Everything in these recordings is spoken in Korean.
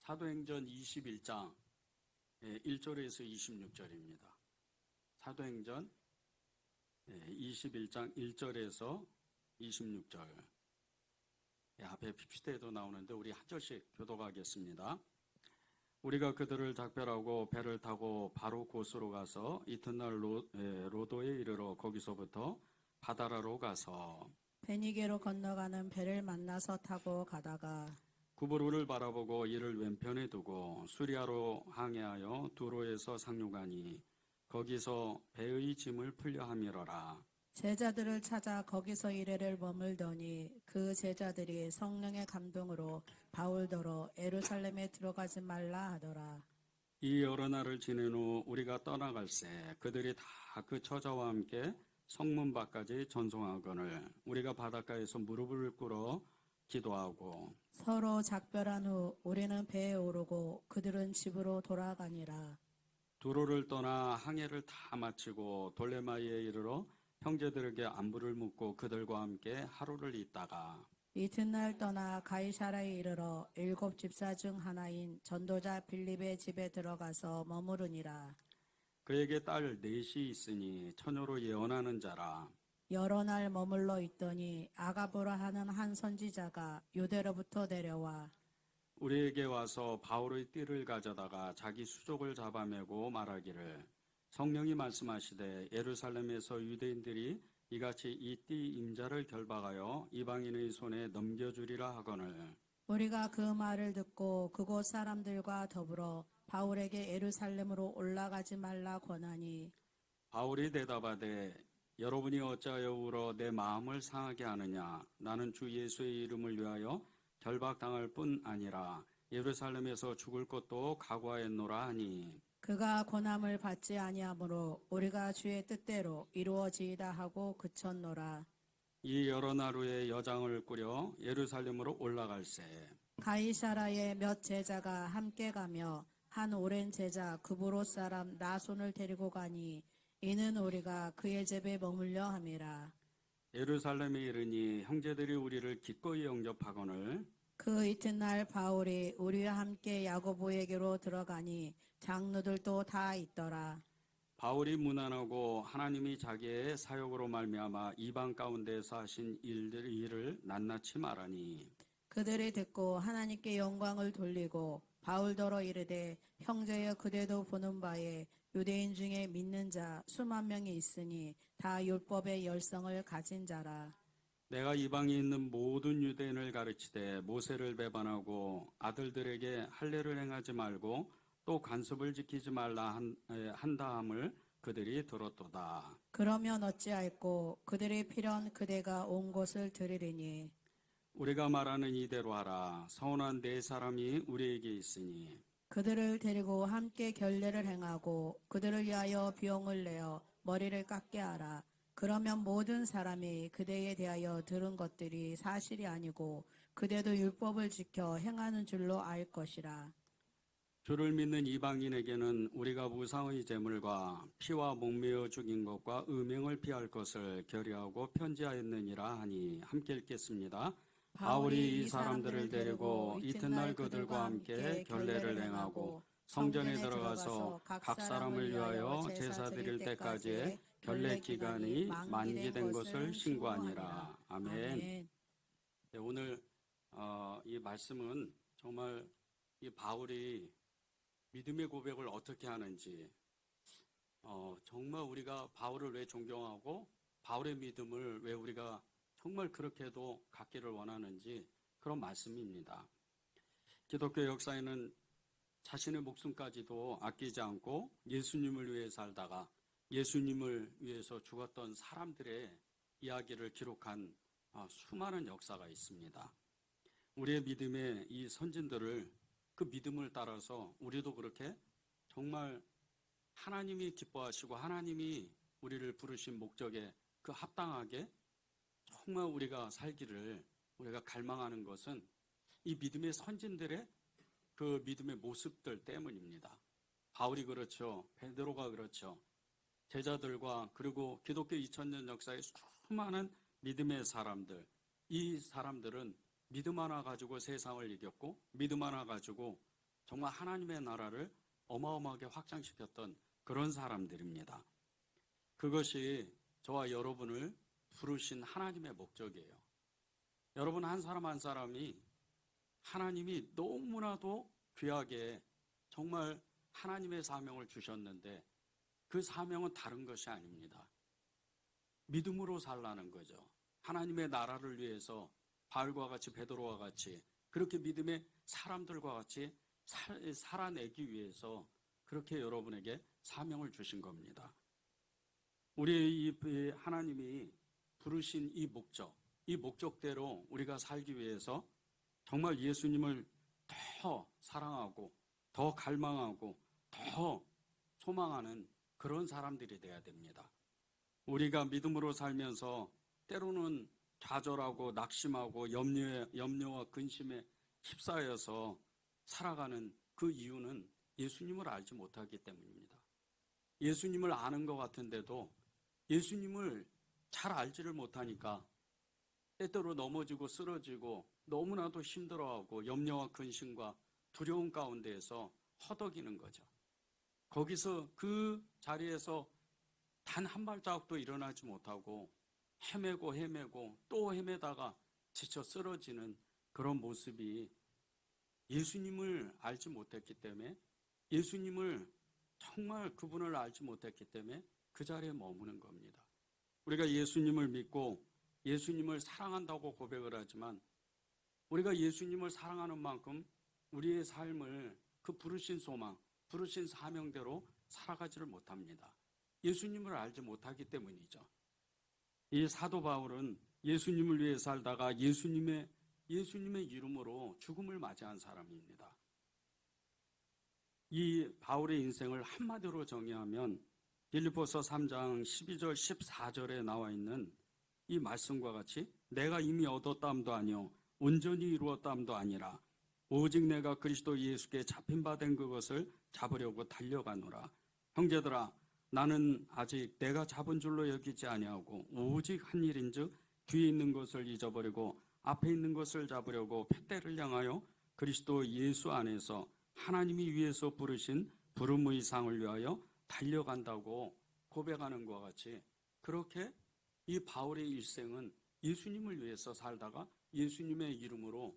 사도행전 21장 1절에서 26절입니다. 사도행전 21장 1절에서 26절. 앞에 PPT에도 나오는데 우리 한 절씩 교독하겠습니다. 우리가 그들을 작별하고 배를 타고 바로 곳으로 가서 이튿날 로도에 이르러 거기서부터 바다라로 가서 베니게로 건너가는 배를 만나서 타고 가다가 구브로를 바라보고 이를 왼편에 두고 수리아로 항해하여 두로에서 상륙하니 거기서 배의 짐을 풀려 함이러라. 제자들을 찾아 거기서 이래를 머물더니 그 제자들이 성령의 감동으로 바울더러 예루살렘에 들어가지 말라 하더라. 이 여러 날을 지낸 후 우리가 떠나갈새 그들이 다 그 처자와 함께 성문 밖까지 전송하거늘 우리가 바닷가에서 무릎을 꿇어 기도하고 서로 작별한 후 우리는 배에 오르고 그들은 집으로 돌아가니라. 두로를 떠나 항해를 다 마치고 돌레마이에 이르러 형제들에게 안부를 묻고 그들과 함께 하루를 있다가 이튿날 떠나 가이사라에 이르러 7 집사 중 하나인 전도자 빌립의 집에 들어가서 머무르니라. 그에게 딸 넷이 있으니 처녀로 예언하는 자라. 여러 날 머물러 있더니 아가보라 하는 한 선지자가 유대로부터 내려와 우리에게 와서 바울의 띠를 가져다가 자기 수족을 잡아매고 말하기를 성령이 말씀하시되 예루살렘에서 유대인들이 이같이 이 띠 임자를 결박하여 이방인의 손에 넘겨주리라 하거늘 우리가 그 말을 듣고 그곳 사람들과 더불어 바울에게 예루살렘으로 올라가지 말라 권하니 바울이 대답하되 여러분이 어찌하여 울어 내 마음을 상하게 하느냐 나는 주 예수의 이름을 위하여 결박당할 뿐 아니라 예루살렘에서 죽을 것도 각오하였노라 하니 그가 권함을 받지 아니하므로 우리가 주의 뜻대로 이루어지이다 하고 그쳤노라. 이 여러 날 후에 여장을 꾸려 예루살렘으로 올라갈새 가이사라의 몇 제자가 함께 가며 한 오랜 제자 구브로 사람 나손을 데리고 가니 이는 우리가 그의 집에 머물려 함이라. 예루살렘에 이르니 형제들이 우리를 기꺼이 영접하거늘 그 이튿날 바울이 우리와 함께 야고보에게로 들어가니 장로들도 다 있더라. 바울이 무난하고 하나님이 자기의 사역으로 말미암아 이방 가운데서 하신 일을 낱낱이 말하니 그들이 듣고 하나님께 영광을 돌리고 바울더러 이르되 형제여 그대도 보는 바에 유대인 중에 믿는 자 수만 명이 있으니 다 율법의 열성을 가진 자라. 내가 이방에 있는 모든 유대인을 가르치되 모세를 배반하고 아들들에게 할례를 행하지 말고 또 관습을 지키지 말라 한다함을 그들이 들었도다. 그러면 어찌할꼬 그들이 필연 그대가 온 곳을 들으리니 우리가 말하는 이대로 하라. 서운한 네 사람이 우리에게 있으니 그들을 데리고 함께 결례를 행하고 그들을 위하여 비용을 내어 머리를 깎게 하라. 그러면 모든 사람이 그대에 대하여 들은 것들이 사실이 아니고 그대도 율법을 지켜 행하는 줄로 알 것이라. 주를 믿는 이방인에게는 우리가 무상의 제물과 피와 목매어 죽인 것과 음행을 피할 것을 결의하고 편지하였느니라 하니 함께 읽겠습니다. 바울이 이 사람들을 데리고 이튿날 그들과 함께 결례를 행하고 성전에 들어가서 각 사람을 위하여 제사 드릴 때까지의 결례 기간이 만기된 것을 신고하니라. 아멘. 네, 오늘 이 말씀은 정말 이 바울이 믿음의 고백을 어떻게 하는지 정말 우리가 바울을 왜 존경하고 바울의 믿음을 왜 우리가 정말 그렇게도 갖기를 원하는지 그런 말씀입니다. 기독교 역사에는 자신의 목숨까지도 아끼지 않고 예수님을 위해 살다가 예수님을 위해서 죽었던 사람들의 이야기를 기록한 수많은 역사가 있습니다. 우리의 믿음의 이 선진들을 그 믿음을 따라서 우리도 그렇게 정말 하나님이 기뻐하시고 하나님이 우리를 부르신 목적에 그 합당하게 정말 우리가 살기를 우리가 갈망하는 것은 이 믿음의 선진들의 그 믿음의 모습들 때문입니다. 바울이 그렇죠. 베드로가 그렇죠. 제자들과 그리고 기독교 2000년 역사의 수많은 믿음의 사람들, 이 사람들은 믿음 하나 가지고 세상을 이겼고 믿음 하나 가지고 정말 하나님의 나라를 어마어마하게 확장시켰던 그런 사람들입니다. 그것이 저와 여러분을 부르신 하나님의 목적이에요. 여러분 한 사람 한 사람이 하나님이 너무나도 귀하게 정말 하나님의 사명을 주셨는데 그 사명은 다른 것이 아닙니다. 믿음으로 살라는 거죠. 하나님의 나라를 위해서 바울과 같이 베드로와 같이 그렇게 믿음의 사람들과 같이 살아내기 위해서 그렇게 여러분에게 사명을 주신 겁니다. 우리 이 하나님이 부르신 이 목적대로 우리가 살기 위해서 정말 예수님을 더 사랑하고 더 갈망하고 더 소망하는 그런 사람들이 돼야 됩니다. 우리가 믿음으로 살면서 때로는 좌절하고 낙심하고 염려와 근심에 휩싸여서 살아가는 그 이유는 예수님을 알지 못하기 때문입니다. 예수님을 아는 것 같은데도 예수님을 잘 알지를 못하니까 때때로 넘어지고 쓰러지고 너무나도 힘들어하고 염려와 근심과 두려움 가운데에서 허덕이는 거죠. 거기서 그 자리에서 단 한 발자국도 일어나지 못하고 헤매고 또 헤매다가 지쳐 쓰러지는 그런 모습이 예수님을 알지 못했기 때문에 예수님을 정말 그분을 알지 못했기 때문에 그 자리에 머무는 겁니다. 우리가 예수님을 믿고 예수님을 사랑한다고 고백을 하지만 우리가 예수님을 사랑하는 만큼 우리의 삶을 그 부르신 소망, 부르신 사명대로 살아가지를 못합니다. 예수님을 알지 못하기 때문이죠. 이 사도 바울은 예수님을 위해 살다가 예수님의 이름으로 죽음을 맞이한 사람입니다. 이 바울의 인생을 한마디로 정의하면 빌립보서 3장 12절 14절에 나와 있는 이 말씀과 같이 내가 이미 얻었다함도 아니요 온전히 이루었다함도 아니라 오직 내가 그리스도 예수께 잡힌 바 된 그것을 잡으려고 달려가노라. 형제들아 나는 아직 내가 잡은 줄로 여기지 아니하고 오직 한 일인즉 뒤에 있는 것을 잊어버리고 앞에 있는 것을 잡으려고 푯대를 향하여 그리스도 예수 안에서 하나님이 위에서 부르신 부름의 상을 위하여 달려간다고 고백하는 것과 같이 그렇게 이 바울의 일생은 예수님을 위해서 살다가 예수님의 이름으로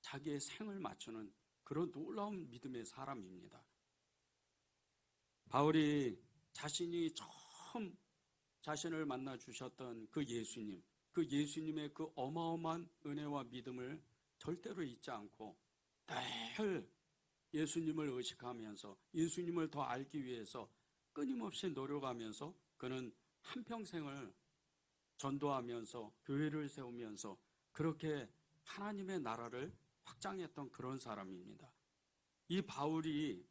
자기의 생을 맞추는 그런 놀라운 믿음의 사람입니다. 바울이 자신이 처음 자신을 만나 주셨던 그 예수님의 그 어마어마한 은혜와 믿음을 절대로 잊지 않고 늘 예수님을 의식하면서 예수님을 더 알기 위해서 끊임없이 노력하면서 그는 한평생을 전도하면서 교회를 세우면서 그렇게 하나님의 나라를 확장했던 그런 사람입니다. 이 바울이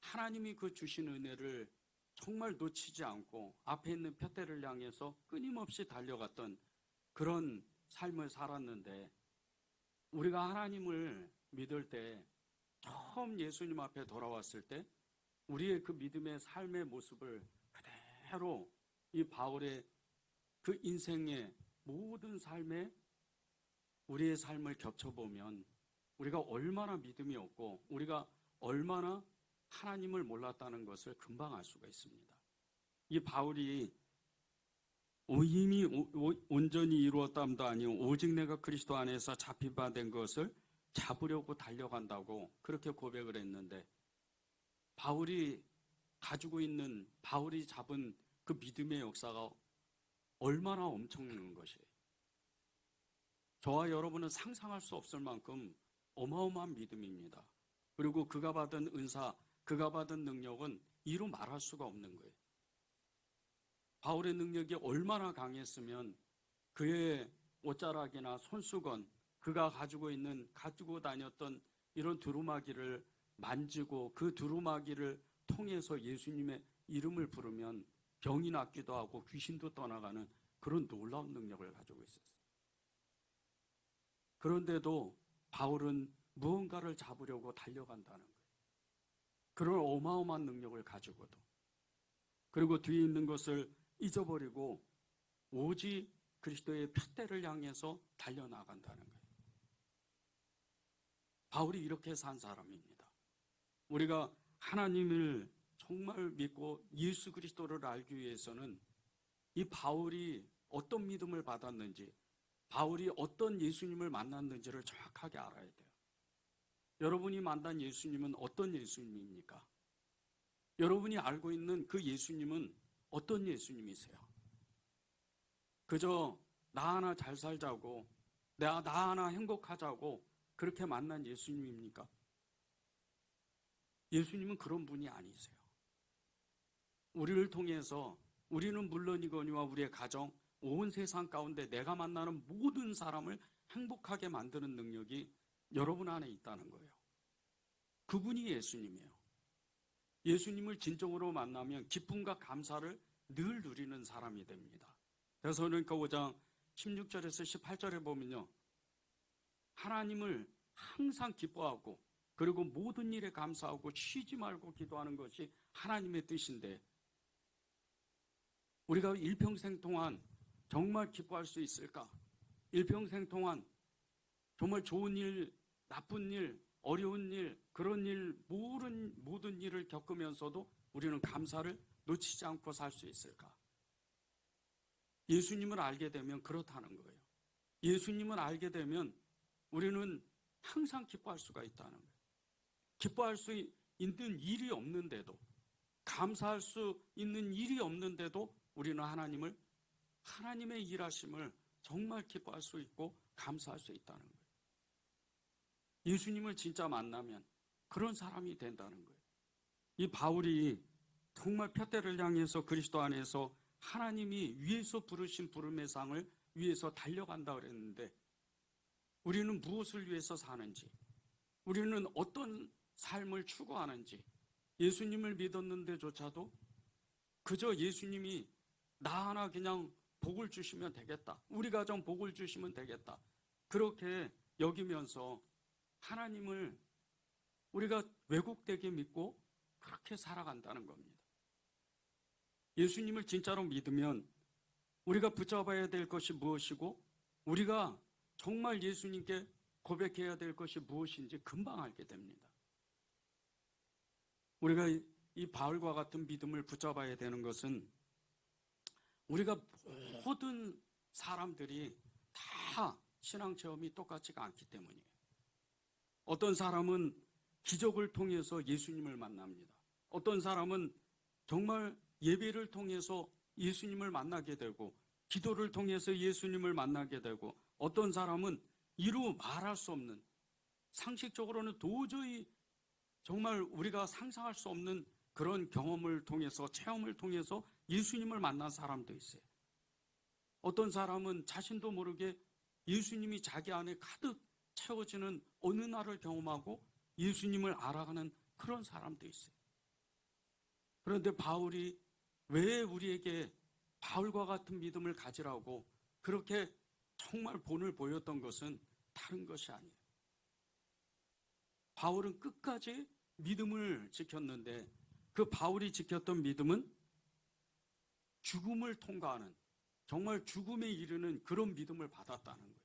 하나님이 그 주신 은혜를 정말 놓치지 않고 앞에 있는 푯대를 향해서 끊임없이 달려갔던 그런 삶을 살았는데 우리가 하나님을 믿을 때 처음 예수님 앞에 돌아왔을 때 우리의 그 믿음의 삶의 모습을 그대로 이 바울의 그 인생의 모든 삶에 우리의 삶을 겹쳐보면 우리가 얼마나 믿음이 없고 우리가 얼마나 하나님을 몰랐다는 것을 금방 알 수가 있습니다. 이 바울이 이미 온전히 이루었다함도 아니요 오직 내가 그리스도 안에서 잡힌 바 된 것을 잡으려고 달려간다고 그렇게 고백을 했는데 바울이 잡은 그 믿음의 역사가 얼마나 엄청난 것이에요. 저와 여러분은 상상할 수 없을 만큼 어마어마한 믿음입니다. 그리고 그가 받은 은사, 그가 받은 능력은 이루 말할 수가 없는 거예요. 바울의 능력이 얼마나 강했으면 그의 옷자락이나 손수건, 그가 가지고 다녔던 이런 두루마기를 만지고 그 두루마기를 통해서 예수님의 이름을 부르면 병이 낫기도 하고 귀신도 떠나가는 그런 놀라운 능력을 가지고 있었어요. 그런데도 바울은 무언가를 잡으려고 달려간다는 거예요. 그런 어마어마한 능력을 가지고도. 그리고 뒤에 있는 것을 잊어버리고 오직 그리스도의 푯대를 향해서 달려나간다는 거예요. 바울이 이렇게 산 사람입니다. 우리가 하나님을 정말 믿고 예수 그리스도를 알기 위해서는 이 바울이 어떤 믿음을 받았는지, 바울이 어떤 예수님을 만났는지를 정확하게 알아야 돼요. 여러분이 만난 예수님은 어떤 예수님입니까? 여러분이 알고 있는 그 예수님은 어떤 예수님이세요? 그저 나 하나 잘 살자고, 나 하나 행복하자고 그렇게 만난 예수님입니까? 예수님은 그런 분이 아니세요. 우리를 통해서 우리는 물론이거니와 우리의 가정, 온 세상 가운데 내가 만나는 모든 사람을 행복하게 만드는 능력이 여러분 안에 있다는 거예요. 그분이 예수님이에요. 예수님을 진정으로 만나면 기쁨과 감사를 늘 누리는 사람이 됩니다. 데살로니가 5장 16절에서 18절에 보면요, 하나님을 항상 기뻐하고 그리고 모든 일에 감사하고 쉬지 말고 기도하는 것이 하나님의 뜻인데, 우리가 일평생 동안 정말 기뻐할 수 있을까? 일평생 동안 정말 좋은 일, 나쁜 일, 어려운 일, 그런 일, 모든 일을 겪으면서도 우리는 감사를 놓치지 않고 살 수 있을까? 예수님을 알게 되면 그렇다는 거예요. 예수님을 알게 되면 우리는 항상 기뻐할 수가 있다는 거예요. 기뻐할 수 있는 일이 없는데도, 감사할 수 있는 일이 없는데도 우리는 하나님의 일하심을 정말 기뻐할 수 있고 감사할 수 있다는 거예요. 예수님을 진짜 만나면 그런 사람이 된다는 거예요. 이 바울이 정말 푯대를 향해서 그리스도 안에서 하나님이 위에서 부르신 부름의 상을 위해서 달려간다 그랬는데, 우리는 무엇을 위해서 사는지, 우리는 어떤 삶을 추구하는지, 예수님을 믿었는데조차도 그저 예수님이 나 하나 그냥 복을 주시면 되겠다, 우리 가정 복을 주시면 되겠다, 그렇게 여기면서 하나님을 우리가 왜곡되게 믿고 그렇게 살아간다는 겁니다. 예수님을 진짜로 믿으면 우리가 붙잡아야 될 것이 무엇이고 우리가 정말 예수님께 고백해야 될 것이 무엇인지 금방 알게 됩니다. 우리가 이 바울과 같은 믿음을 붙잡아야 되는 것은, 우리가 모든 사람들이 다 신앙 체험이 똑같지가 않기 때문이에요. 어떤 사람은 기적을 통해서 예수님을 만납니다. 어떤 사람은 정말 예배를 통해서 예수님을 만나게 되고, 기도를 통해서 예수님을 만나게 되고, 어떤 사람은 이루 말할 수 없는, 상식적으로는 도저히 정말 우리가 상상할 수 없는 그런 경험을 통해서, 체험을 통해서 예수님을 만난 사람도 있어요. 어떤 사람은 자신도 모르게 예수님이 자기 안에 가득 채워지는 어느 날을 경험하고 예수님을 알아가는 그런 사람도 있어요. 그런데 바울이 왜 우리에게 바울과 같은 믿음을 가지라고 그렇게 정말 본을 보였던 것은 다른 것이 아니에요. 바울은 끝까지 믿음을 지켰는데, 그 바울이 지켰던 믿음은 죽음을 통과하는, 정말 죽음에 이르는 그런 믿음을 받았다는 거예요.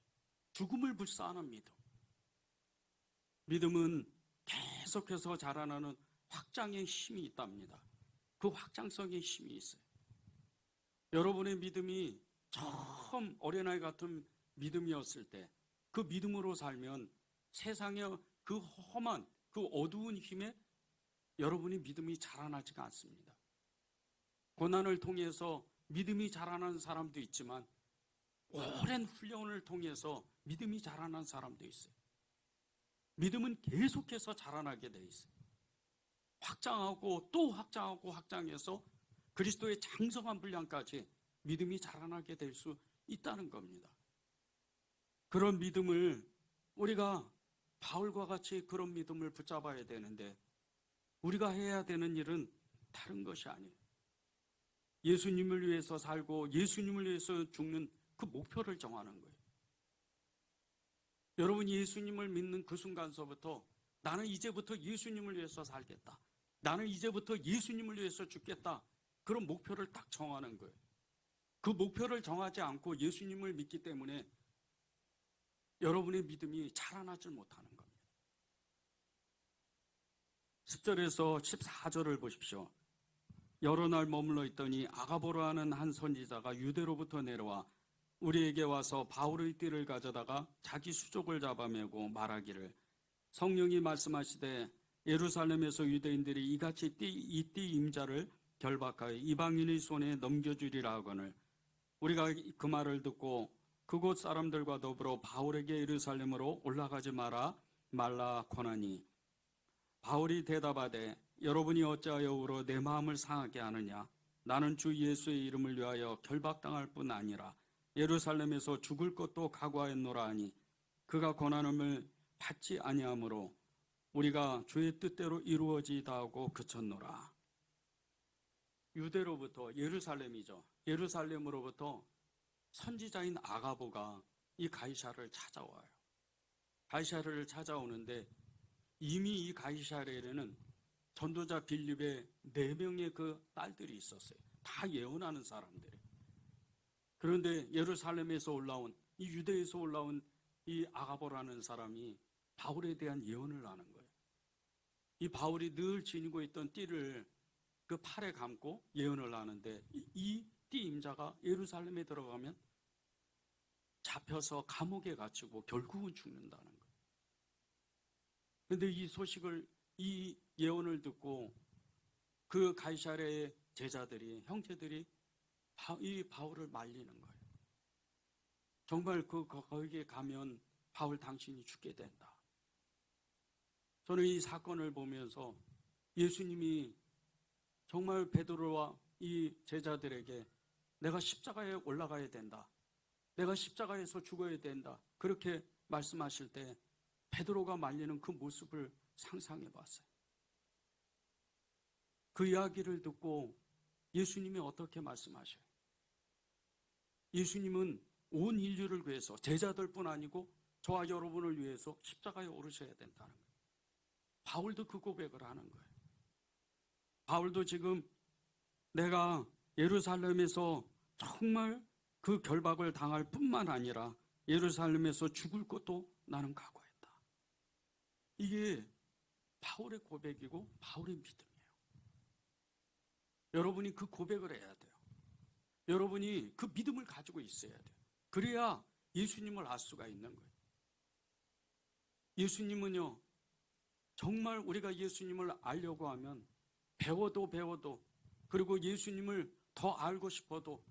죽음을 불사하는 믿음. 믿음은 계속해서 자라나는 확장의 힘이 있답니다. 그 확장성의 힘이 있어요. 여러분의 믿음이 처음 어린아이 같은 믿음이었을 때, 그 믿음으로 살면 세상의 그 험한, 그 어두운 힘에 여러분의 믿음이 자라나지가 않습니다. 고난을 통해서 믿음이 자라나는 사람도 있지만, 오랜 훈련을 통해서 믿음이 자라나는 사람도 있어요. 믿음은 계속해서 자라나게 돼 있어요. 확장하고 또 확장하고 확장해서 그리스도의 장성한 분량까지 믿음이 자라나게 될 수 있다는 겁니다. 그런 믿음을, 우리가 바울과 같이 그런 믿음을 붙잡아야 되는데, 우리가 해야 되는 일은 다른 것이 아니에요. 예수님을 위해서 살고 예수님을 위해서 죽는 그 목표를 정하는 거예요. 여러분이 예수님을 믿는 그 순간서부터 나는 이제부터 예수님을 위해서 살겠다, 나는 이제부터 예수님을 위해서 죽겠다, 그런 목표를 딱 정하는 거예요. 그 목표를 정하지 않고 예수님을 믿기 때문에 여러분의 믿음이 자라나질 못하는 겁니다. 10절에서 14절을 보십시오. 여러 날 머물러 있더니 아가보라 하는 한 선지자가 유대로부터 내려와 우리에게 와서 바울의 띠를 가져다가 자기 수족을 잡아매고 말하기를 성령이 말씀하시되 예루살렘에서 유대인들이 이같이 이 띠 임자를 결박하여 이방인의 손에 넘겨주리라 하거늘 우리가 그 말을 듣고 그곳 사람들과 더불어 바울에게 예루살렘으로 올라가지 말라 권하니 바울이 대답하되 여러분이 어찌하여 울어 내 마음을 상하게 하느냐 나는 주 예수의 이름을 위하여 결박당할 뿐 아니라 예루살렘에서 죽을 것도 각오하였노라 하니 그가 권한을 받지 아니하므로 우리가 주의 뜻대로 이루어지이다 하고 그쳤노라. 유대로부터 예루살렘이죠. 예루살렘으로부터 선지자인 아가보가 이 가이사를 찾아와요. 가이사를 찾아오는데 이미 이 가이사랴에는 전도자 빌립의 4명의 그 딸들이 있었어요. 다 예언하는 사람들이. 그런데 예루살렘에서 올라온 이 유대에서 올라온 이 아가보라는 사람이 바울에 대한 예언을 하는 거예요. 이 바울이 늘 지니고 있던 띠를 그 팔에 감고 예언을 하는데 이 띠 임자가 예루살렘에 들어가면 잡혀서 감옥에 갇히고 결국은 죽는다는 거예요. 그런데 이 소식을 이 예언을 듣고 그 가이사랴의 제자들이 형제들이 이 바울을 말리는 거예요. 정말 거기에 가면 바울 당신이 죽게 된다. 저는 이 사건을 보면서 예수님이 정말 베드로와 이 제자들에게 내가 십자가에 올라가야 된다. 내가 십자가에서 죽어야 된다. 그렇게 말씀하실 때 베드로가 말리는 그 모습을 상상해 봤어요. 그 이야기를 듣고 예수님이 어떻게 말씀하셔요? 예수님은 온 인류를 위해서 제자들뿐 아니고 저와 여러분을 위해서 십자가에 오르셔야 된다는 거예요. 바울도 그 고백을 하는 거예요. 바울도 지금 내가 예루살렘에서 정말 그 결박을 당할 뿐만 아니라 예루살렘에서 죽을 것도 나는 각오했다. 이게 바울의 고백이고 바울의 믿음이에요. 여러분이 그 고백을 해야 돼요. 여러분이 그 믿음을 가지고 있어야 돼요. 그래야 예수님을 알 수가 있는 거예요. 예수님은요, 정말 우리가 예수님을 알려고 하면 배워도 그리고 예수님을 더 알고 싶어도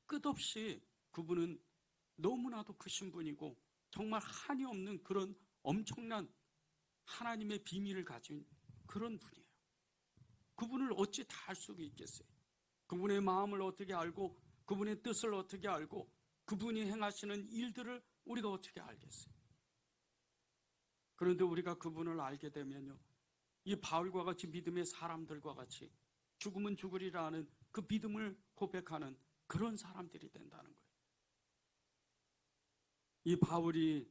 끝없이 그분은 너무나도 크신 분이고 정말 한이 없는 그런 엄청난 하나님의 비밀을 가진 그런 분이에요. 그분을 어찌 다 알 수가 있겠어요? 그분의 마음을 어떻게 알고 그분의 뜻을 어떻게 알고 그분이 행하시는 일들을 우리가 어떻게 알겠어요? 그런데 우리가 그분을 알게 되면요, 이 바울과 같이 믿음의 사람들과 같이 죽으면 죽으리라 하는 그 믿음을 고백하는 그런 사람들이 된다는 거예요. 이 바울이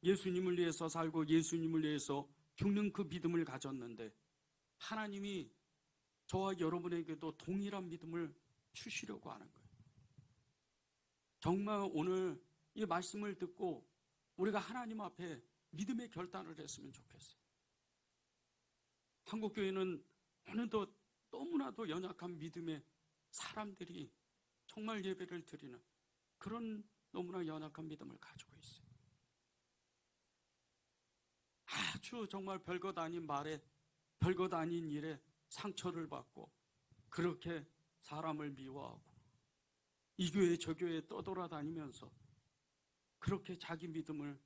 예수님을 위해서 살고 예수님을 위해서 죽는 그 믿음을 가졌는데 하나님이 저와 여러분에게도 동일한 믿음을 주시려고 하는 거예요. 정말 오늘 이 말씀을 듣고 우리가 하나님 앞에 믿음의 결단을 했으면 좋겠어요. 한국교회는 어느덧 너무나도 연약한 믿음의 사람들이 정말 예배를 드리는 그런 너무나 연약한 믿음을 가지고 있어요. 아주 정말 별것 아닌 말에 별것 아닌 일에 상처를 받고 그렇게 사람을 미워하고 이 교회 저 교회에 떠돌아다니면서 그렇게 자기 믿음을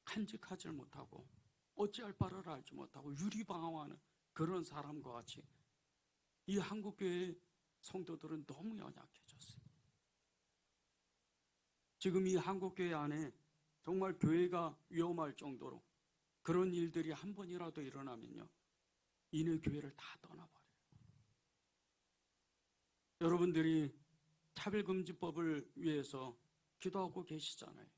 간직하지 못하고 어찌할 바를 알지 못하고 유리방황하는 그런 사람과 같이 이 한국교회의 성도들은 너무 연약해졌어요. 지금 이 한국교회 안에 정말 교회가 위험할 정도로 그런 일들이 한 번이라도 일어나면요, 이내 교회를 다 떠나버려요. 여러분들이 차별금지법을 위해서 기도하고 계시잖아요.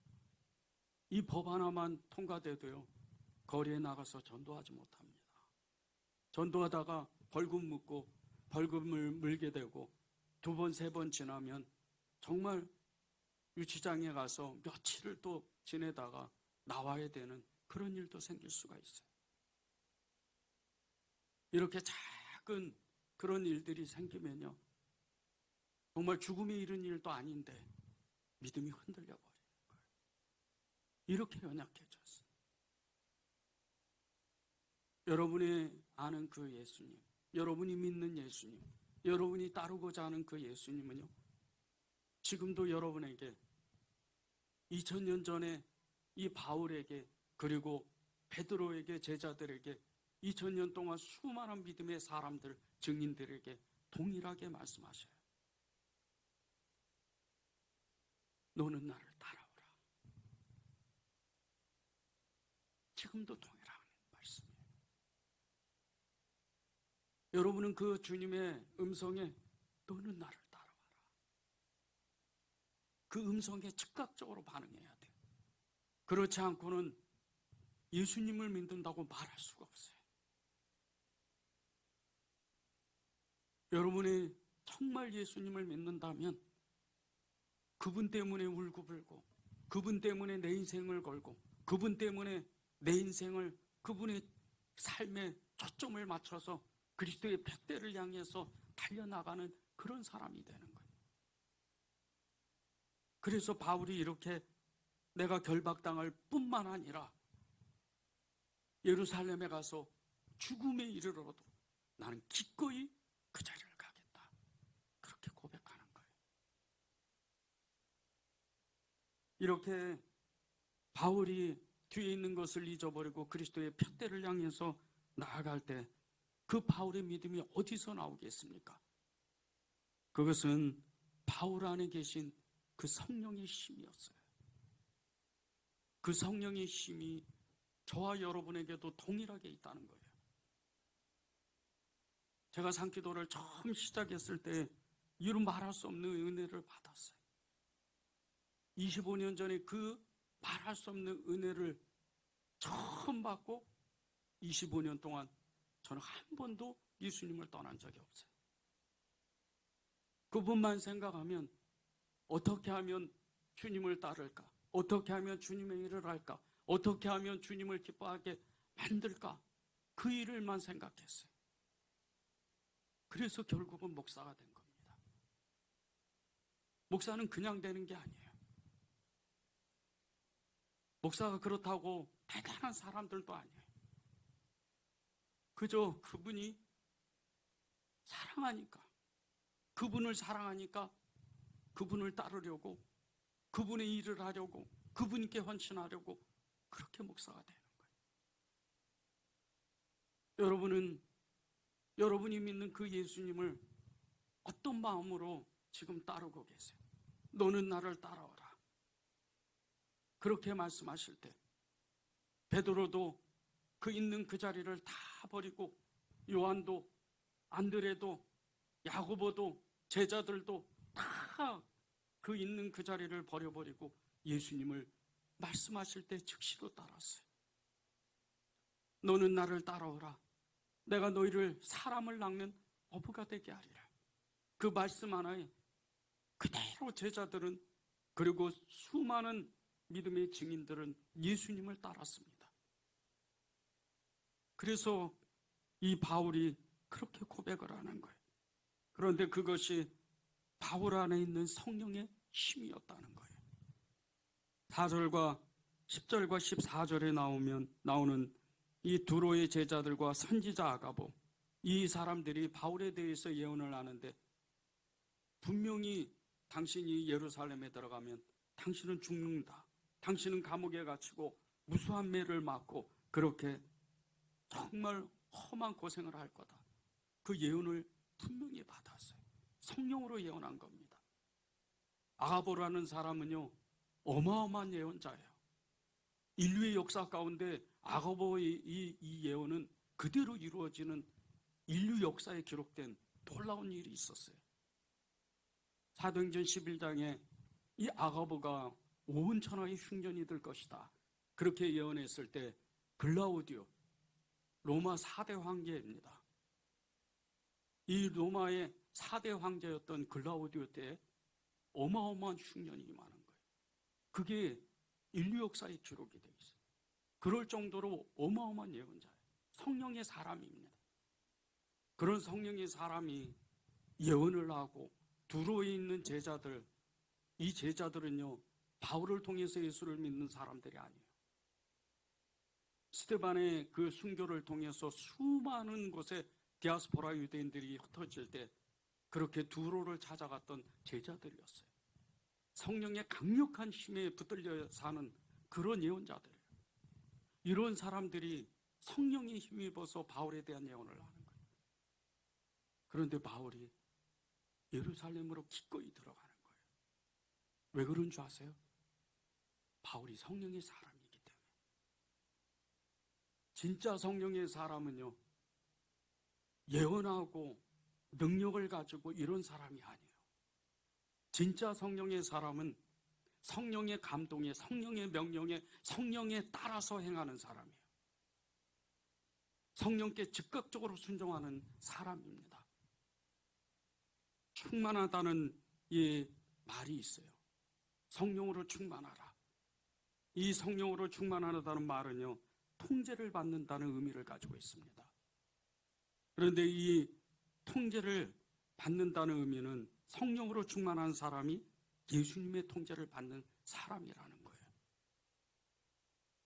이 법 하나만 통과돼도요, 거리에 나가서 전도하지 못합니다. 전도하다가 벌금 묻고 벌금을 물게 되고 2번, 3번 지나면 정말 유치장에 가서 며칠을 또 지내다가 나와야 되는 그런 일도 생길 수가 있어요. 이렇게 작은 그런 일들이 생기면요, 정말 죽음에 이른 일도 아닌데 믿음이 흔들려 버리는 거예요. 이렇게 연약해졌어요. 여러분이 아는 그 예수님, 여러분이 믿는 예수님, 여러분이 따르고자 하는 그 예수님은요, 지금도 여러분에게 2000년 전에 이 바울에게, 그리고 베드로에게, 제자들에게 2000년 동안 수많은 믿음의 사람들, 증인들에게 동일하게 말씀하셔요. 너는 나를 따라오라. 지금도 동일한 말씀이에요. 여러분은 그 주님의 음성에 너는 나를 따라와라, 그 음성에 즉각적으로 반응해야 돼요. 그렇지 않고는 예수님을 믿는다고 말할 수가 없어요. 여러분이 정말 예수님을 믿는다면 그분 때문에 울고불고, 그분 때문에 내 인생을 걸고, 그분 때문에 내 인생을, 그분의 삶에 초점을 맞춰서 그리스도의 푯대를 향해서 달려나가는 그런 사람이 되는 거예요. 그래서 바울이 이렇게 내가 결박당할 뿐만 아니라 예루살렘에 가서 죽음에 이르러도 나는 기꺼이 그 자리를 가겠다, 그렇게 고백하는 거예요. 이렇게 바울이 뒤에 있는 것을 잊어버리고 그리스도의 푯대를 향해서 나아갈 때 그 바울의 믿음이 어디서 나오겠습니까? 그것은 바울 안에 계신 그 성령의 힘이었어요. 그 성령의 힘이 저와 여러분에게도 동일하게 있다는 거예요. 제가 산기도를 처음 시작했을 때 이루 말할 수 없는 은혜를 받았어요. 25년 전에 그 말할 수 없는 은혜를 처음 받고 25년 동안 저는 한 번도 예수님을 떠난 적이 없어요. 그분만 생각하면 어떻게 하면 주님을 따를까? 어떻게 하면 주님의 일을 할까? 어떻게 하면 주님을 기뻐하게 만들까? 그 일을만 생각했어요. 그래서 결국은 목사가 된 겁니다. 목사는 그냥 되는 게 아니에요. 목사가 그렇다고 대단한 사람들도 아니에요. 그저 그분이 사랑하니까, 그분을 사랑하니까 그분을 따르려고, 그분의 일을 하려고, 그분께 헌신하려고 그렇게 목사가 되는 거예요. 여러분은 여러분이 믿는 그 예수님을 어떤 마음으로 지금 따르고 계세요? 너는 나를 따라오라, 그렇게 말씀하실 때 베드로도 그 있는 그 자리를 다 버리고, 요한도, 안드레도, 야고보도, 제자들도 다 그 있는 그 자리를 버려버리고 예수님을 말씀하실 때 즉시로 따랐어요. 너는 나를 따라오라, 내가 너희를 사람을 낚는 어부가 되게 하리라. 그 말씀 하나에 그대로 제자들은, 그리고 수많은 믿음의 증인들은 예수님을 따랐습니다. 그래서 이 바울이 그렇게 고백을 하는 거예요. 그런데 그것이 바울 안에 있는 성령의 힘이었다는 거예요. 4절과 10절과 14절에 나오는 이 두로의 제자들과 선지자 아가보, 이 사람들이 바울에 대해서 예언을 하는데, 분명히 당신이 예루살렘에 들어가면 당신은 죽는다, 당신은 감옥에 갇히고 무수한 매를 맞고 그렇게 정말 험한 고생을 할 거다, 그 예언을 분명히 받았어요. 성령으로 예언한 겁니다. 아가보라는 사람은요, 어마어마한 예언자예요. 인류의 역사 가운데 아가보의 이 예언은 그대로 이루어지는 인류 역사에 기록된 놀라운 일이 있었어요. 사도행전 11장에 이 아가보가 온 천하의 흉년이 될 것이다, 그렇게 예언했을 때 글라우디오, 로마 4대 황제입니다. 이 로마의 4대 황제였던 글라우디오 때 어마어마한 흉년이 임하는 거예요. 그게 인류 역사에 기록이 되어 있어요. 그럴 정도로 어마어마한 예언자예요. 성령의 사람입니다. 그런 성령의 사람이 예언을 하고 두로에 있는 제자들, 이 제자들은요, 바울을 통해서 예수를 믿는 사람들이 아니에요. 스데반의 그 순교를 통해서 수많은 곳에 디아스포라 유대인들이 흩어질 때 그렇게 두로를 찾아갔던 제자들이었어요. 성령의 강력한 힘에 붙들려 사는 그런 예언자들이에요. 이런 사람들이 성령에 힘입어서 바울에 대한 예언을 하는 거예요. 그런데 바울이 예루살렘으로 기꺼이 들어가는 거예요. 왜 그런 줄 아세요? 바울이 성령의 사람이기 때문에. 진짜 성령의 사람은요, 예언하고 능력을 가지고 이런 사람이 아니에요. 진짜 성령의 사람은 성령의 감동에, 성령의 명령에, 성령에 따라서 행하는 사람이에요. 성령께 즉각적으로 순종하는 사람입니다. 충만하다는 이 말이 있어요. 성령으로 충만하라. 이 성령으로 충만하다는 말은요, 통제를 받는다는 의미를 가지고 있습니다. 그런데 이 통제를 받는다는 의미는 성령으로 충만한 사람이 예수님의 통제를 받는 사람이라는 거예요.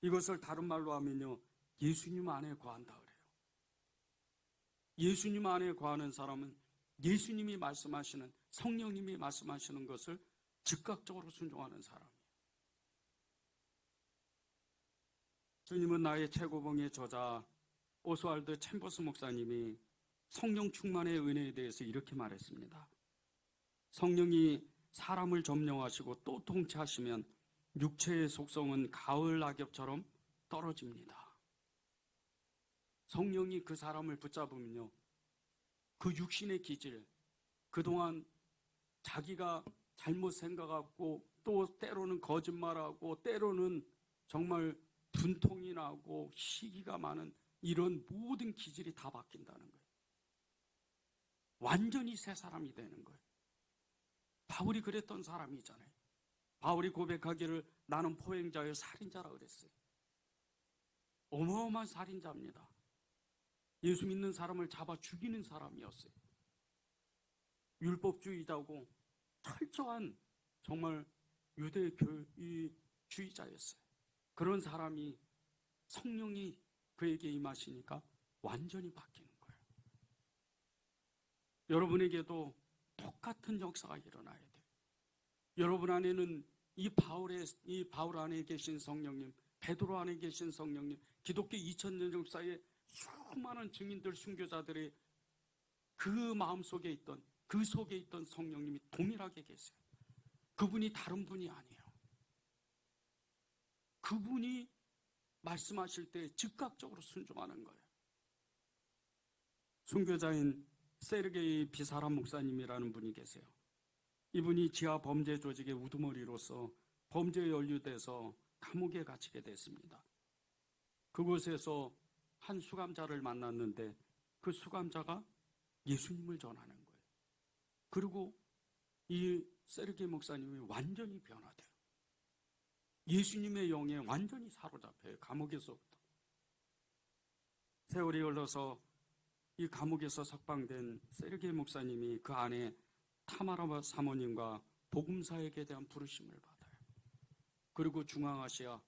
이것을 다른 말로 하면요, 예수님 안에 거한다 그래요. 예수님 안에 거하는 사람은 예수님이 말씀하시는, 성령님이 말씀하시는 것을 즉각적으로 순종하는 사람이에요. 주님은 나의 최고봉의 저자 오스왈드 챔버스 목사님이 성령 충만의 은혜에 대해서 이렇게 말했습니다. 성령이 사람을 점령하시고 또 통치하시면 육체의 속성은 가을 낙엽처럼 떨어집니다. 성령이 그 사람을 붙잡으면요, 그 육신의 기질, 그동안 자기가 잘못 생각하고 또 때로는 거짓말하고 때로는 정말 분통이 나고 시기가 많은 이런 모든 기질이 다 바뀐다는 거예요. 완전히 새 사람이 되는 거예요. 바울이 그랬던 사람이잖아요. 바울이 고백하기를 나는 포행자여 살인자라 그랬어요. 어마어마한 살인자입니다. 예수 믿는 사람을 잡아 죽이는 사람이었어요. 율법주의자고 철저한 정말 유대교주의자였어요. 그런 사람이 성령이 그에게 임하시니까 완전히 바뀌는 거예요. 여러분에게도 똑같은 역사가 일어나야 돼요. 여러분 안에는 이 바울 안에 계신 성령님, 베드로 안에 계신 성령님, 기독교 2000년 역사에 수많은 증인들, 순교자들의 그 마음속에 있던, 그 속에 있던 성령님이 동일하게 계세요. 그분이 다른 분이 아니에요. 그분이 말씀하실 때 즉각적으로 순종하는 거예요. 순교자인 세르게이 비사람 목사님이라는 분이 계세요. 이분이 지하 범죄 조직의 우두머리로서 범죄에 연루돼서 감옥에 갇히게 됐습니다. 그곳에서 한 수감자를 만났는데 그 수감자가 예수님을 전하는 거예요. 그리고 이 세르게이 목사님이 완전히 변화돼요. 예수님의 영에 완전히 사로잡혀요. 감옥에서부터. 세월이 흘러서 이 감옥에서 석방된 세르게이 목사님이 그 안에 타마라 사모님과 복음사역에 대한 부르심을 받아요. 그리고 중앙아시아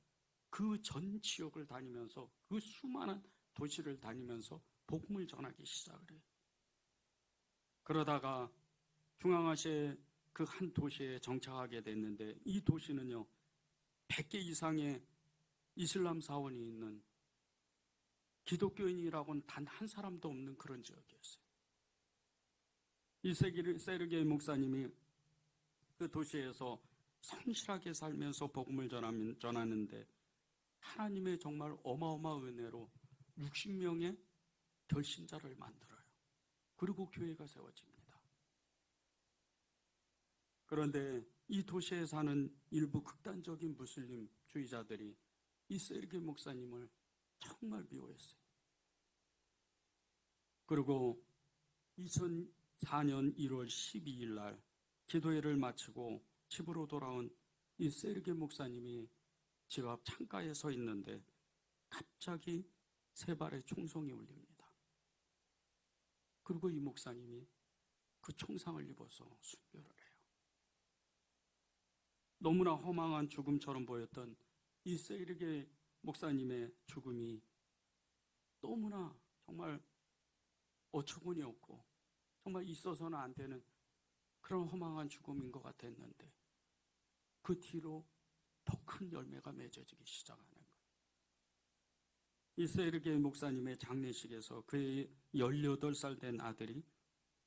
그 전 지역을 다니면서 그 수많은 도시를 다니면서 복음을 전하기 시작을 해요. 그러다가 중앙아시아의 그 한 도시에 정착하게 됐는데 이 도시는요, 100개 이상의 이슬람 사원이 있는 기독교인이라고는 단 한 사람도 없는 그런 지역이었어요. 이 세르게이 목사님이 그 도시에서 성실하게 살면서 복음을 전하는데 하나님의 정말 어마어마한 은혜로 60명의 결신자를 만들어요. 그리고 교회가 세워집니다. 그런데 이 도시에 사는 일부 극단적인 무슬림주의자들이 이 세르게이 목사님을 정말 미워했어요. 그리고 2004년 1월 12일 날 기도회를 마치고 집으로 돌아온 이 세르게이 목사님이 집 앞 창가에 서 있는데 갑자기 세 발의 총성이 울립니다. 그리고 이 목사님이 그 총상을 입어서 순교를 해요. 너무나 허망한 죽음처럼 보였던 이 세르게 목사님의 죽음이 너무나 정말 어처구니 없고 정말 있어서는 안 되는 그런 허망한 죽음인 것 같았는데 그 뒤로 더 큰 열매가 맺어지기 시작하는 거예요. 이 세르게 목사님의 장례식에서 그의 18살 된 아들이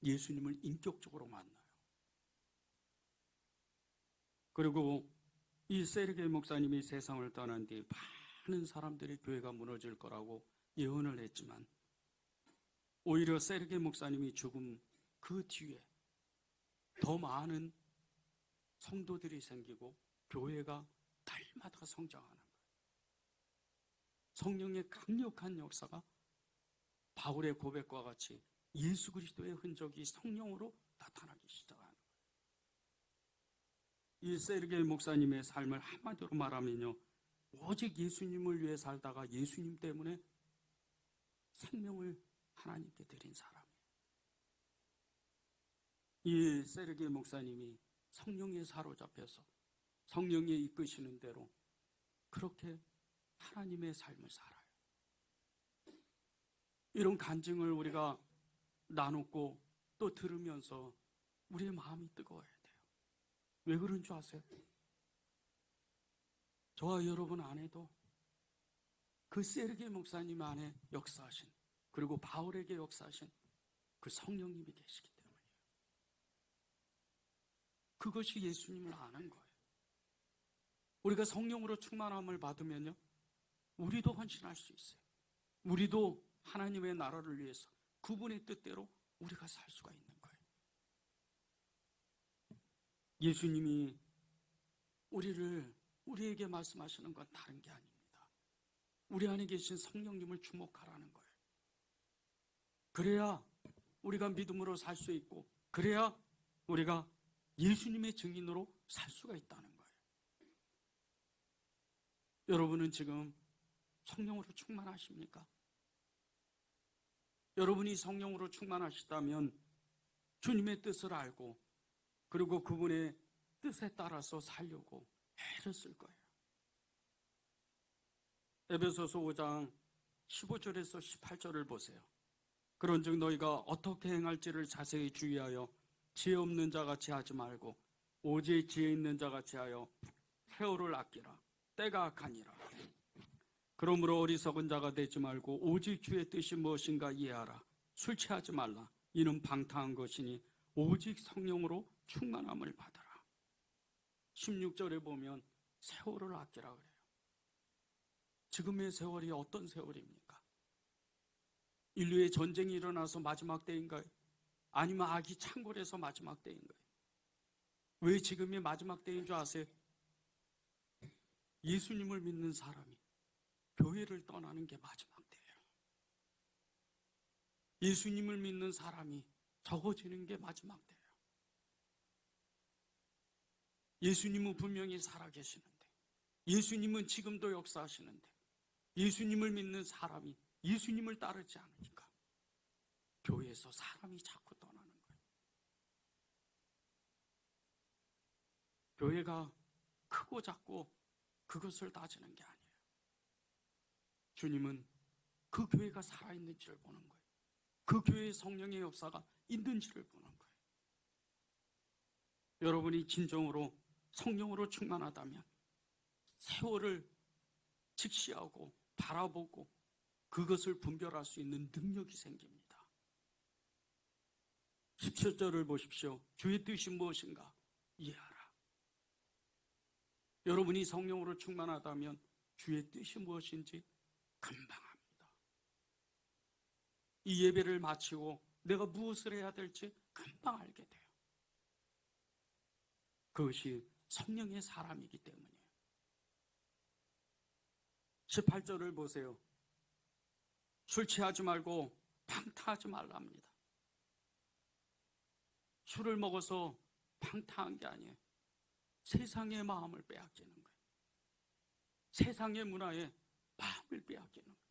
예수님을 인격적으로 만나요. 그리고 이 세르게 목사님이 세상을 떠난 뒤 많은 사람들이 교회가 무너질 거라고 예언을 했지만 오히려 세르게 목사님이 죽음 그 뒤에 더 많은 성도들이 생기고 교회가 날마다 성장하는 거예요. 성령의 강력한 역사가 바울의 고백과 같이 예수 그리스도의 흔적이 성령으로 나타나기 시작하는 거예요. 이 세르게 목사님의 삶을 한마디로 말하면요, 오직 예수님을 위해 살다가 예수님 때문에 생명을 하나님께 드린 사람이에요. 이 세르게 목사님이 성령에 사로잡혀서 성령이 이끄시는 대로 그렇게 하나님의 삶을 살아요. 이런 간증을 우리가 나누고 또 들으면서 우리의 마음이 뜨거워야 돼요. 왜 그런 줄 아세요? 저와 여러분 안에도 그 세르게 목사님 안에 역사하신, 그리고 바울에게 역사하신 그 성령님이 계시기 때문이에요. 그것이 예수님을 아는 거예요. 우리가 성령으로 충만함을 받으면요, 우리도 헌신할 수 있어요. 우리도 하나님의 나라를 위해서 그분의 뜻대로 우리가 살 수가 있는 거예요. 예수님이 우리에게 말씀하시는 건 다른 게 아닙니다. 우리 안에 계신 성령님을 주목하라는 거예요. 그래야 우리가 믿음으로 살 수 있고, 그래야 우리가 예수님의 증인으로 살 수가 있다는 거예요. 여러분은 지금 성령으로 충만하십니까? 여러분이 성령으로 충만하시다면 주님의 뜻을 알고 그리고 그분의 뜻에 따라서 살려고 애를 쓸 거예요. 에베소서 5장 15절에서 18절을 보세요. 그런즉 너희가 어떻게 행할지를 자세히 주의하여 지혜 없는 자같이 하지 말고 오직 지혜 있는 자같이 하여 세월을 아끼라. 때가 악하니라. 그러므로 어리석은 자가 되지 말고 오직 주의 뜻이 무엇인가 이해하라. 술 취하지 말라. 이는 방탕한 것이니 오직 성령으로 충만함을 받아라. 16절에 보면 세월을 아끼라 그래요. 지금의 세월이 어떤 세월입니까? 인류의 전쟁이 일어나서 마지막 때인가요? 아니면 악이 창궐해서 마지막 때인가요? 왜 지금이 마지막 때인 줄 아세요? 예수님을 믿는 사람이 교회를 떠나는 게 마지막 때예요. 예수님을 믿는 사람이 적어지는 게 마지막 때예요. 예수님은 분명히 살아계시는데, 예수님은 지금도 역사하시는데, 예수님을 믿는 사람이 예수님을 따르지 않으니까 교회에서 사람이 자꾸 떠나는 거예요. 교회가 크고 작고 그것을 따지는 게 아니에요. 주님은 그 교회가 살아있는지를 보는 거예요. 그 교회의 성령의 역사가 있는지를 보는 거예요. 여러분이 진정으로 성령으로 충만하다면 세월을 직시하고 바라보고 그것을 분별할 수 있는 능력이 생깁니다. 17절을 보십시오. 주의 뜻이 무엇인가 이해하라. 여러분이 성령으로 충만하다면 주의 뜻이 무엇인지 금방 합니다. 이 예배를 마치고 내가 무엇을 해야 될지 금방 알게 돼요. 그것이 성령의 사람이기 때문이에요. 18절을 보세요. 술 취하지 말고 방탕하지 말랍니다. 술을 먹어서 방탕한 게 아니에요. 세상의 마음을 빼앗기는 거예요. 세상의 문화에 마음을 빼앗기는 거예요.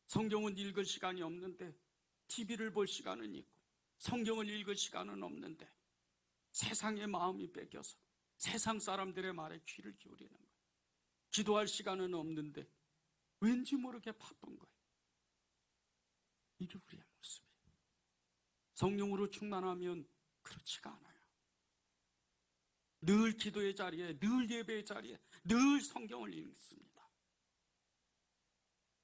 성경은 읽을 시간이 없는데 TV를 볼 시간은 있고 성경을 읽을 시간은 없는데 세상의 마음이 뺏겨서 세상 사람들의 말에 귀를 기울이는 거예요. 기도할 시간은 없는데 왠지 모르게 바쁜 거예요. 이게 우리의 모습이에요. 성령으로 충만하면 그렇지가 않아요. 늘 기도의 자리에, 늘 예배의 자리에, 늘 성경을 읽습니다.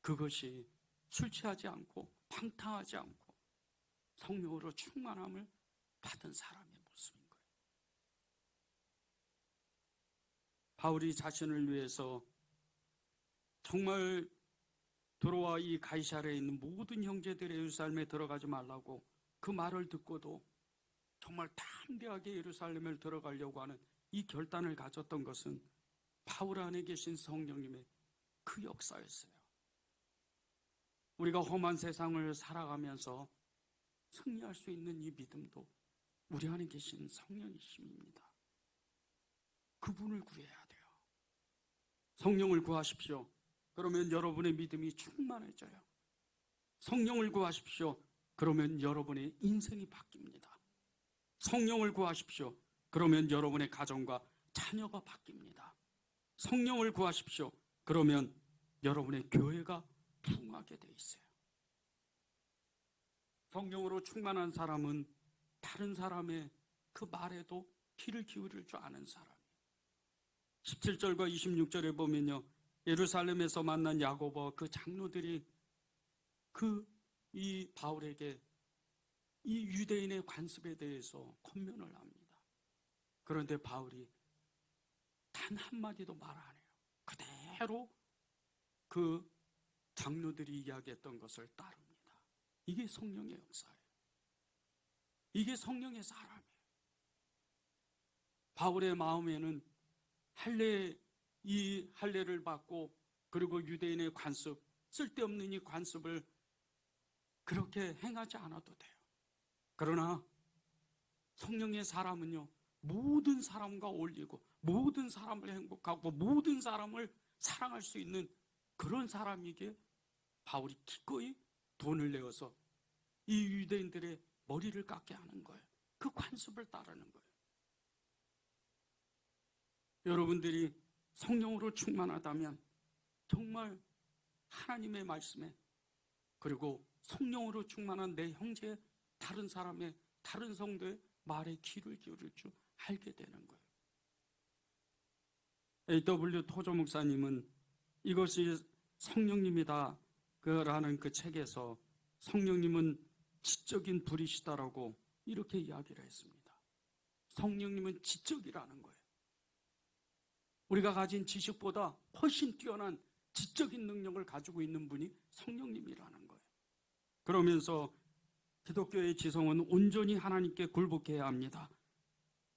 그것이 술 취하지 않고 방탕하지 않고 성령으로 충만함을 받은 사람의 모습인 거예요. 바울이 자신을 위해서 정말 도로와 이 가이사랴에 있는 모든 형제들의 예루살렘에 들어가지 말라고 그 말을 듣고도 정말 담대하게 예루살렘을 들어가려고 하는 이 결단을 가졌던 것은 바울 안에 계신 성령님의 그 역사였어요. 우리가 험한 세상을 살아가면서 승리할 수 있는 이 믿음도 우리 안에 계신 성령이십니다. 그분을 구해야 돼요. 성령을 구하십시오. 그러면 여러분의 믿음이 충만해져요. 성령을 구하십시오. 그러면 여러분의 인생이 바뀝니다. 성령을 구하십시오. 그러면 여러분의 가정과 자녀가 바뀝니다. 성령을 구하십시오. 그러면 여러분의 교회가 부흥하게 돼 있어요. 성령으로 충만한 사람은 다른 사람의 그 말에도 귀를 기울일 줄 아는 사람이에요. 17절과 26절에 보면요, 예루살렘에서 만난 야고보와 그 장로들이 이 바울에게 이 유대인의 관습에 대해서 권면을 합니다. 그런데 바울이 단 한마디도 말 안 해요. 그대로 그 장로들이 이야기했던 것을 따릅니다. 이게 성령의 역사예요. 이게 성령의 사람이에요. 바울의 마음에는 이 할례를 받고 그리고 유대인의 관습, 쓸데없는 이 관습을 그렇게 행하지 않아도 돼요. 그러나 성령의 사람은요, 모든 사람과 어울리고 모든 사람을 행복하고 모든 사람을 사랑할 수 있는 그런 사람이기에 바울이 기꺼이 돈을 내어서 이 유대인들의 머리를 깎게 하는 거예요. 그 관습을 따르는 거예요. 여러분들이 성령으로 충만하다면 정말 하나님의 말씀에 그리고 성령으로 충만한 내 형제 다른 사람의 다른 성도의 말에 귀를 기울일 줄 알게 되는 거예요. A.W. 토조 목사님은 이것이 성령님이다 라는 그 책에서 성령님은 지적인 불이시다라고 이렇게 이야기를 했습니다. 성령님은 지적이라는 거예요. 우리가 가진 지식보다 훨씬 뛰어난 지적인 능력을 가지고 있는 분이 성령님이라는 거예요. 그러면서 기독교의 지성은 온전히 하나님께 굴복해야 합니다.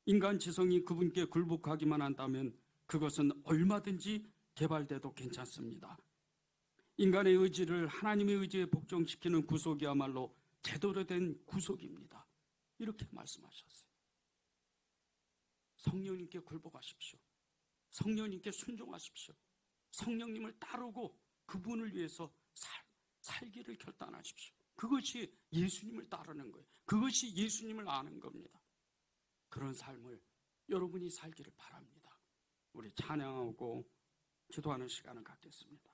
인간 지성이 그분께 굴복하기만 한다면 그것은 얼마든지 개발돼도 괜찮습니다. 인간의 의지를 하나님의 의지에 복종시키는 구속이야말로 제대로 된 구속입니다. 이렇게 말씀하셨어요. 성령님께 굴복하십시오. 성령님께 순종하십시오. 성령님을 따르고 그분을 위해서 살기를 결단하십시오. 그것이 예수님을 따르는 거예요. 그것이 예수님을 아는 겁니다. 그런 삶을 여러분이 살기를 바랍니다. 우리 찬양하고 기도하는 시간을 갖겠습니다.